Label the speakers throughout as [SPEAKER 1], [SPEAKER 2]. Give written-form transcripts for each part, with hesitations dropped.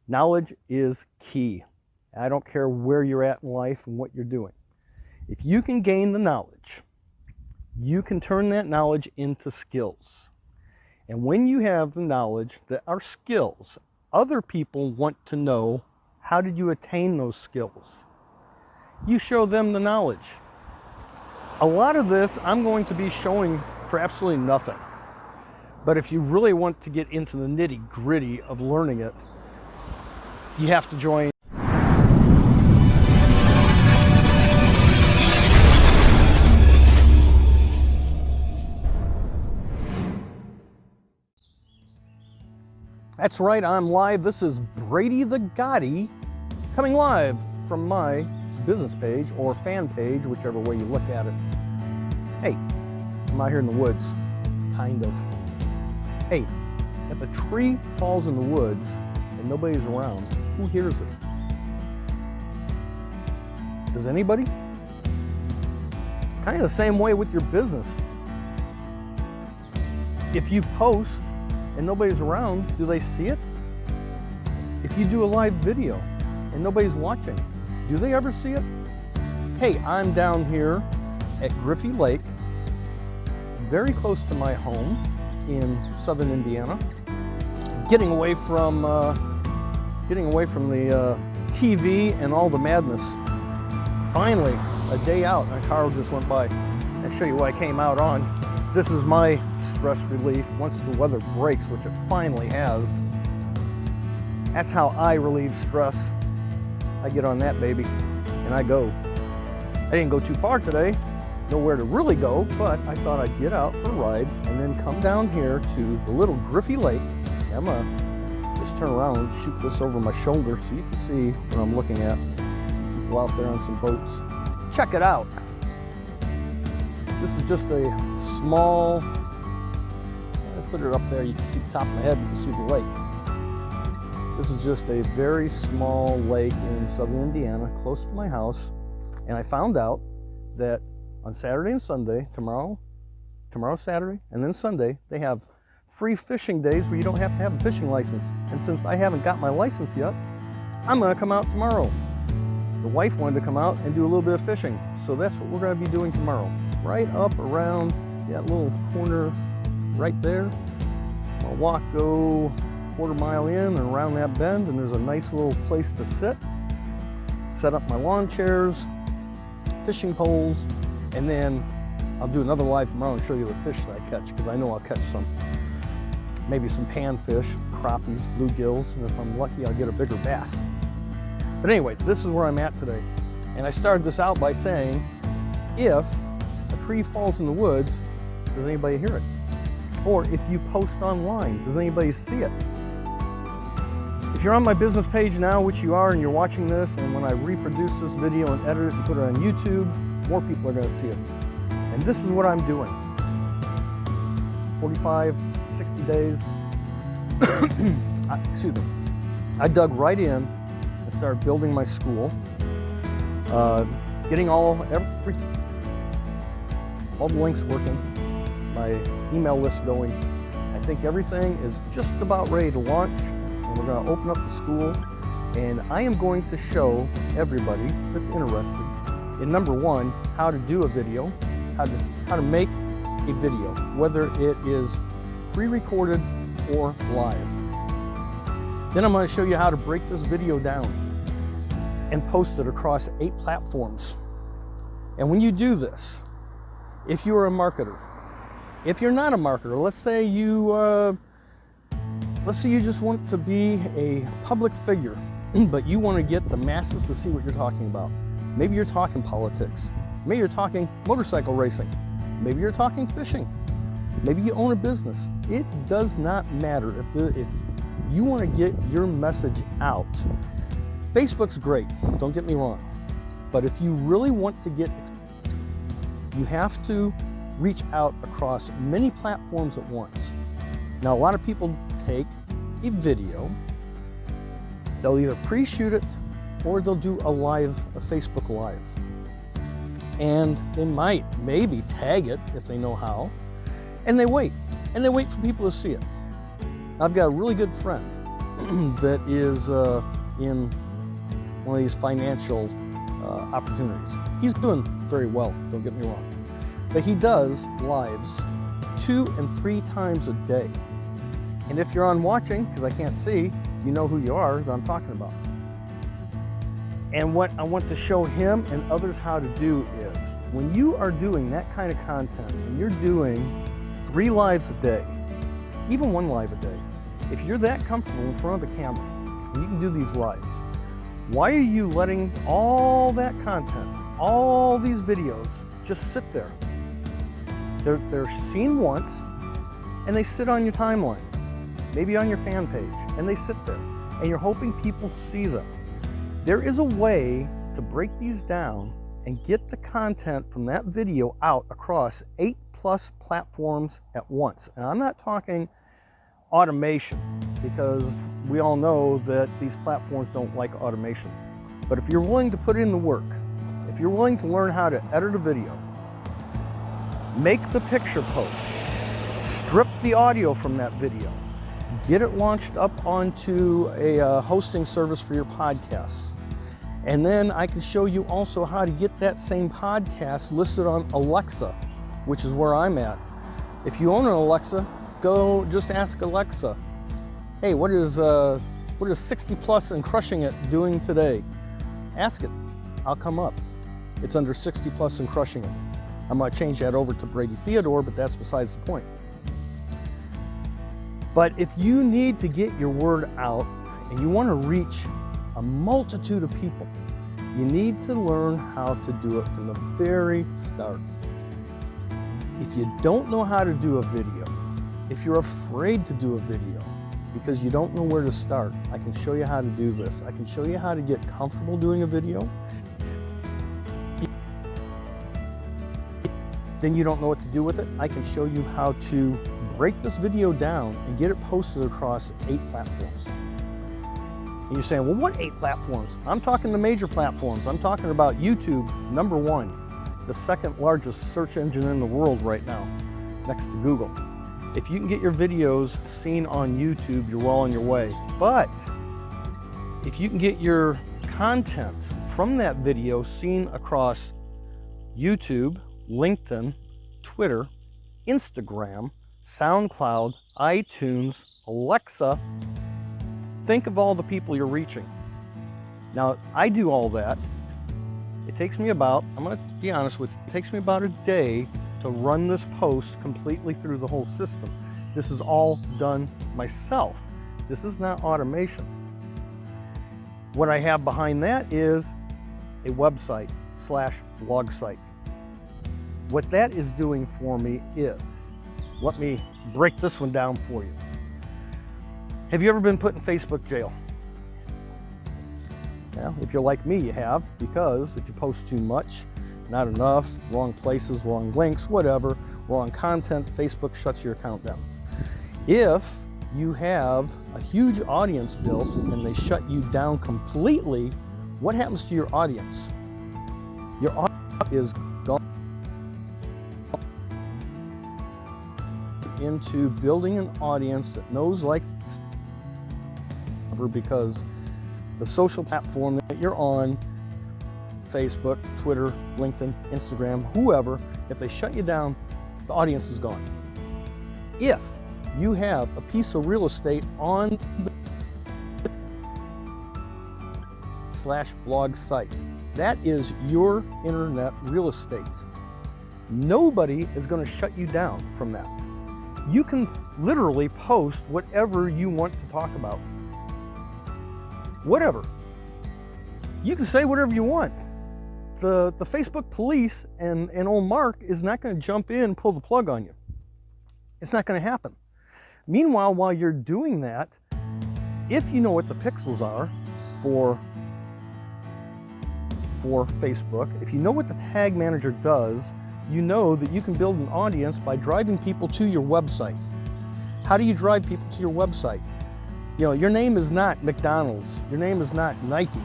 [SPEAKER 1] Knowledge is key. I don't care where you're at in life and what you're doing. If you can gain the knowledge, you can turn that knowledge into skills. And when you have the knowledge that are skills, other people want to know, how did you attain those skills? You show them the knowledge. A lot of this I'm going to be showing for absolutely nothing. But if you really want to get into the nitty-gritty of learning it, you have to join. That's right, I'm live. This is Brady the Gotti coming live from my business page or fan page, whichever way you look at it. Hey, I'm out here in the woods, kind of. Hey, if a tree falls in the woods and nobody's around, who hears it? Does anybody? Kind of the same way with your business. If you post and nobody's around, do they see it? If you do a live video and nobody's watching, do they ever see it? Hey, I'm down here at Griffey Lake, very close to my home in southern Indiana, getting away from the TV and all the madness. Finally, a day out, a car just went by. I'll show you what I came out on. This is my stress relief once the weather breaks, which it finally has. That's how I relieve stress. I get on that baby and I go. I didn't go too far today, nowhere to really go, but I thought I'd get out for a ride and then come down here to the little Griffey Lake. I'm gonna just turn around and shoot this over my shoulder so you can see what I'm looking at. Some people out there on some boats. Check it out. This is just a small, I put it up there, you can see the top of my head, you can see the lake. This is just a very small lake in southern Indiana, close to my house. And I found out that on Saturday and Sunday, tomorrow Saturday, and then Sunday, they have free fishing days where you don't have to have a fishing license. And since I haven't got my license yet, I'm gonna come out tomorrow. The wife wanted to come out and do a little bit of fishing. So that's what we're gonna be doing tomorrow. Right up around that little corner right there. I'll walk, go quarter-mile in and around that bend, and there's a nice little place to sit. Set up my lawn chairs, fishing poles, and then I'll do another live tomorrow and show you the fish that I catch, because I know I'll catch some, maybe some panfish, crappies, bluegills, and if I'm lucky I'll get a bigger bass. But anyway, this is where I'm at today. And I started this out by saying, if a tree falls in the woods, does anybody hear it? Or if you post online, does anybody see it? If you're on my business page now, which you are, and you're watching this, and when I reproduce this video and edit it and put it on YouTube, more people are going to see it. And this is what I'm doing. 45, 60 days. Excuse me. I dug right in and started building my school. Getting all the links working, my email list going. I think everything is just about ready to launch, and we're going to open up the school, and I am going to show everybody that's interested in, number one, how to do a video, how to make a video, whether it is pre-recorded or live. Then I'm going to show you how to break this video down and post it across 8 platforms. And when you do this, if you're a marketer, if you're not a marketer, let's say you just want to be a public figure, but you want to get the masses to see what you're talking about. Maybe you're talking politics. Maybe you're talking motorcycle racing. Maybe you're talking fishing. Maybe you own a business. It does not matter. If you want to get your message out, Facebook's great, don't get me wrong. But if you really want to get, you have to reach out across many platforms at once. Now, a lot of people take a video, they'll either pre-shoot it or they'll do a Facebook Live. And they might maybe tag it if they know how, and they wait for people to see it. I've got a really good friend that is in one of these financial opportunities. He's doing very well, don't get me wrong. But he does lives 2 and 3 times a day. And if you're on watching, because I can't see, you know who you are that I'm talking about. And what I want to show him and others how to do is, when you are doing that kind of content, and you're doing 3 lives a day, even 1 live a day, if you're that comfortable in front of the camera, and you can do these lives, why are you letting all that content, all these videos, just sit there? They're seen once, and they sit on your timeline, maybe on your fan page, and they sit there, and you're hoping people see them. There is a way to break these down and get the content from that video out across 8+ platforms at once. And I'm not talking automation, because we all know that these platforms don't like automation. But if you're willing to put in the work, if you're willing to learn how to edit a video, make the picture posts, strip the audio from that video, get it launched up onto a hosting service for your podcasts. And then I can show you also how to get that same podcast listed on Alexa, which is where I'm at. If you own an Alexa, go just ask Alexa, hey, what is 60 plus and crushing it doing today? Ask it, I'll come up. It's under 60 plus and crushing it. I'm gonna change that over to Brady Theodore, but that's besides the point. But if you need to get your word out and you want to reach a multitude of people, you need to learn how to do it from the very start. If you don't know how to do a video, if you're afraid to do a video because you don't know where to start, I can show you how to do this. I can show you how to get comfortable doing a video. Then you don't know what to do with it, I can show you how to break this video down and get it posted across 8 platforms. And you're saying, well, what 8 platforms? I'm talking the major platforms. I'm talking about YouTube, #1, the 2nd largest search engine in the world right now, next to Google. If you can get your videos seen on YouTube, you're well on your way. But if you can get your content from that video seen across YouTube, LinkedIn, Twitter, Instagram, SoundCloud, iTunes, Alexa, think of all the people you're reaching. Now, I do all that. It takes me about, I'm going to be honest with you, it takes me about a day to run this post completely through the whole system. This is all done myself. This is not automation. What I have behind that is a website / blog site. What that is doing for me is, let me break this one down for you. Have you ever been put in Facebook jail? Well, if you're like me, you have, because if you post too much, not enough, wrong places, wrong links, whatever, wrong content, Facebook shuts your account down. If you have a huge audience built and they shut you down completely, what happens to your audience? Your audience is gone into building an audience that knows, like, because the social platform that you're on, Facebook, Twitter, LinkedIn, Instagram, whoever, if they shut you down, the audience is gone. If you have a piece of real estate on the / blog site, that is your internet real estate. Nobody is going to shut you down from that. You can literally post whatever you want to talk about. Whatever. You can say whatever you want. The Facebook police and old Mark is not going to jump in and pull the plug on you. It's not going to happen. Meanwhile, while you're doing that, if you know what the pixels are for Facebook, if you know what the tag manager does, you know that you can build an audience by driving people to your website. How do you drive people to your website? You know, your name is not McDonald's. Your name is not Nike.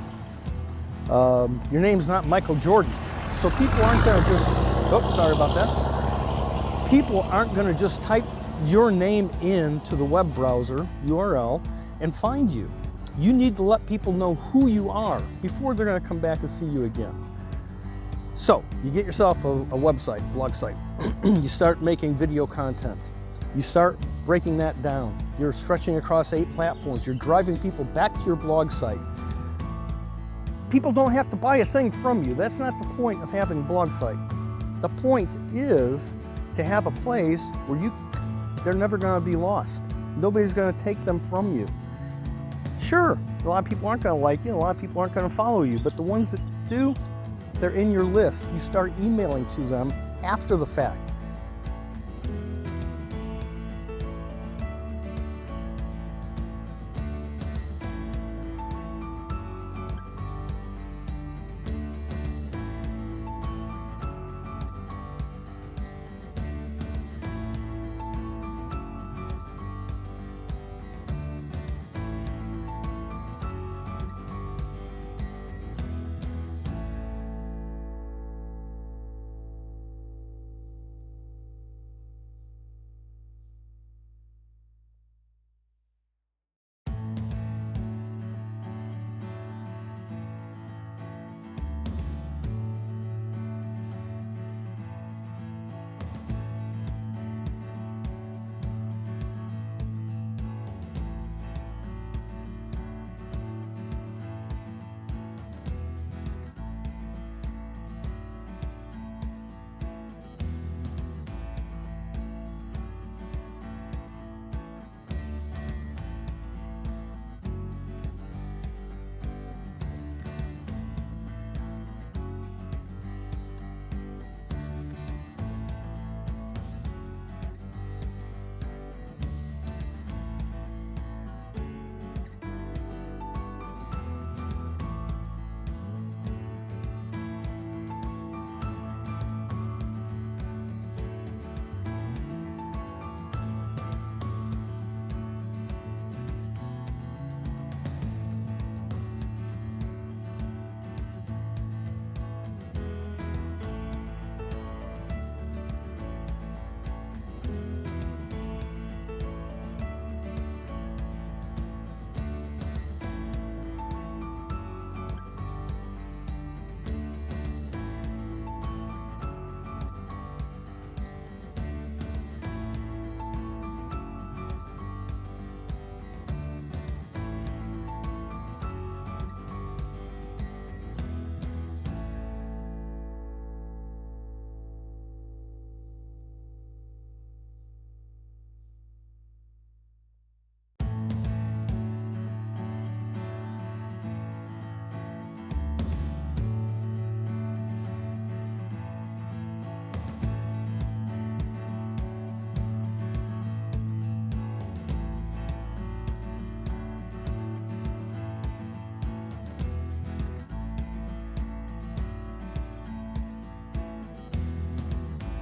[SPEAKER 1] Your name's not Michael Jordan. So people aren't going to just, oops, sorry about that. People aren't going to just type your name into the web browser URL and find you. You need to let people know who you are before they're going to come back and see you again. So you get yourself a website, blog site. You start making video content. You start breaking that down. You're stretching across 8 platforms. You're driving people back to your blog site. People don't have to buy a thing from you. That's not the point of having a blog site. The point is to have a place where they're never going to be lost. Nobody's going to take them from you. Sure, a lot of people aren't going to like you, a lot of people aren't going to follow you, but the ones that do, they're in your list. You start emailing to them after the fact.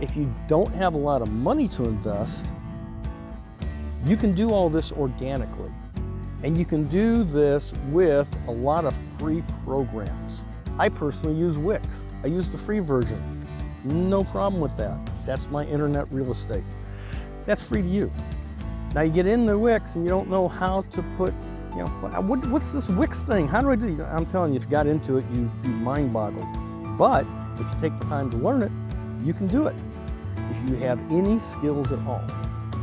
[SPEAKER 1] If you don't have a lot of money to invest, you can do all this organically. And you can do this with a lot of free programs. I personally use Wix. I use the free version. No problem with that. That's my internet real estate. That's free to you. Now you get into Wix and you don't know how to put, what's this Wix thing? How do I do it? I'm telling you, if you got into it, you'd be mind-boggled. But if you take the time to learn it, you can do it if you have any skills at all.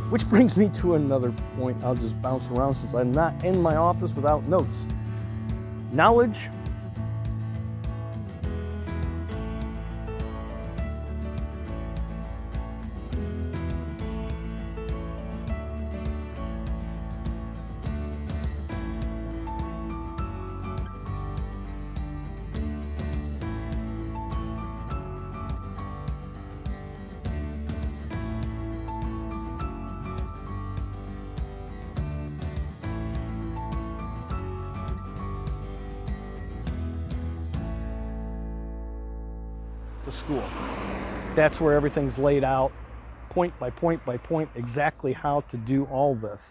[SPEAKER 1] Which brings me to another point. I'll just bounce around since I'm not in my office without notes. Knowledge. The school. That's where everything's laid out, point by point by point, exactly how to do all this.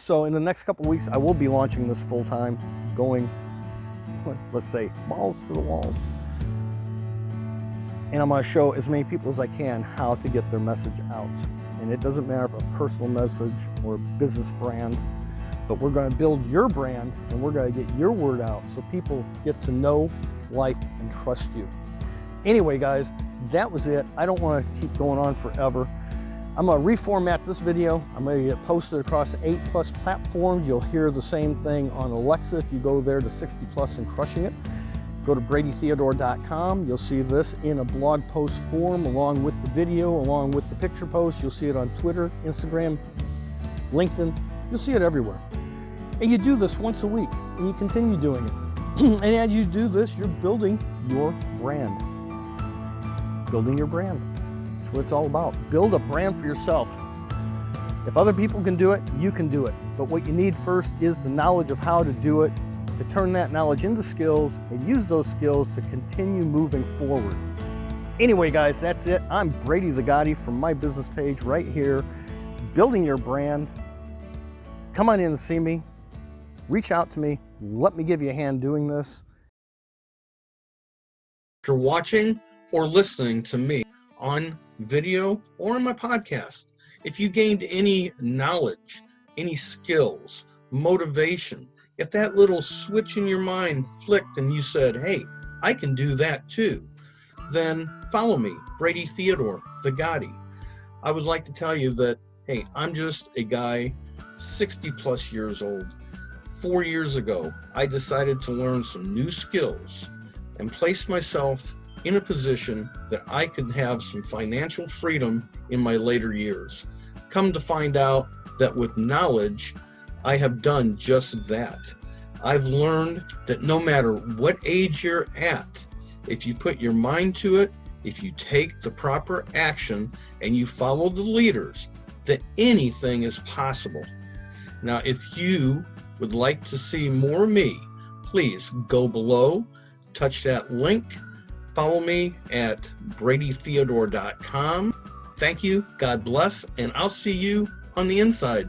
[SPEAKER 1] So in the next couple of weeks, I will be launching this full time, going, let's say, balls to the walls. And I'm going to show as many people as I can how to get their message out. And it doesn't matter if a personal message or a business brand but we're going to build your brand and we're going to get your word out so people get to know, like, and trust you. Anyway, guys, that was it. I don't want to keep going on forever. I'm going to reformat this video. I'm going to get posted across 8+ platforms. You'll hear the same thing on Alexa if you go there to 60+ and Crushing It. Go to bradytheodore.com. You'll see this in a blog post form along with the video, along with the picture post. You'll see it on Twitter, Instagram, LinkedIn. You'll see it everywhere. And you do this once a week, and you continue doing it. And as you do this, you're building your brand. Building your brand. That's what it's all about. Build a brand for yourself. If other people can do it, you can do it. But what you need first is the knowledge of how to do it, to turn that knowledge into skills, and use those skills to continue moving forward. Anyway, guys, that's it. I'm Brady the Gotti from my business page right here. Building your brand. Come on in and see me. Reach out to me. Let me give you a hand doing this.
[SPEAKER 2] After watching or listening to me on video or on my podcast, if you gained any knowledge, any skills, motivation, if that little switch in your mind flicked and you said, hey, I can do that too, then follow me, Brady Theodore, the Gotti. I would like to tell you that, hey, I'm just a guy 60+ years old. 4 years ago, I decided to learn some new skills and place myself in a position that I could have some financial freedom in my later years. Come to find out that with knowledge, I have done just that. I've learned that no matter what age you're at, if you put your mind to it, if you take the proper action and you follow the leaders, that anything is possible. Now, if you would like to see more of me, please go below, touch that link, follow me at bradytheodore.com. Thank you, God bless, and I'll see you on the inside.